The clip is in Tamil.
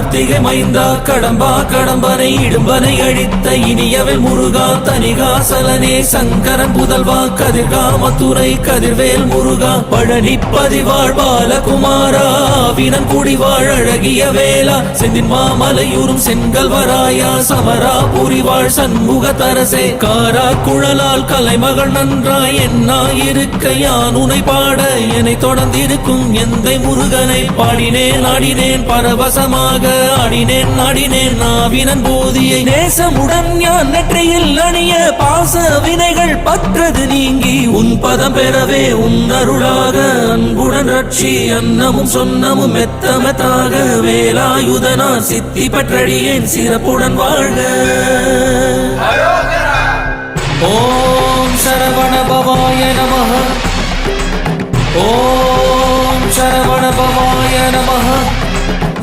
கார்த்திகை மைந்தா கடம்பா கடம்பனை இடும்பனை அழித்த இனியவள் முருகா தனிகாசலனே சங்கரன் புதல்வா கதிர்காமத்துறை கதிர்வேல் முருகா பழனி பதிவாழ் பாலகுமாரா வினன் குடிவாழ் அழகிய வேளா செந்தின் மாமலையூரும் செங்கல்வராயா சமரா புரிவாழ் சண்முக தரசே காரா குழலால் கலைமகள் நன்றாய் என்னாயிருக்க யான் உனை பாட என்னை தொடர்ந்திருக்கும் எந்தை முருகனை பாடினேன் ஆடினேன் பரவசமாக ஆடினேன் ஆடினேன் நாவினன் போதியை நேசமுடன் யான் நெற்றியில் அணிய பாச வினைகள் பற்றது நீங்கி உன் பதம் பெறவே உன் அருளாக அன்புடன் ரட்சி அன்னமும் சொன்னமும் மெத்தமெத்தாக வேலாயுதனா சித்தி பற்றடியேன் சிறப்புடன் வாழ்க. ஓம் சரவண பவாய நமः. ஓம் சரவண பவாய நமः.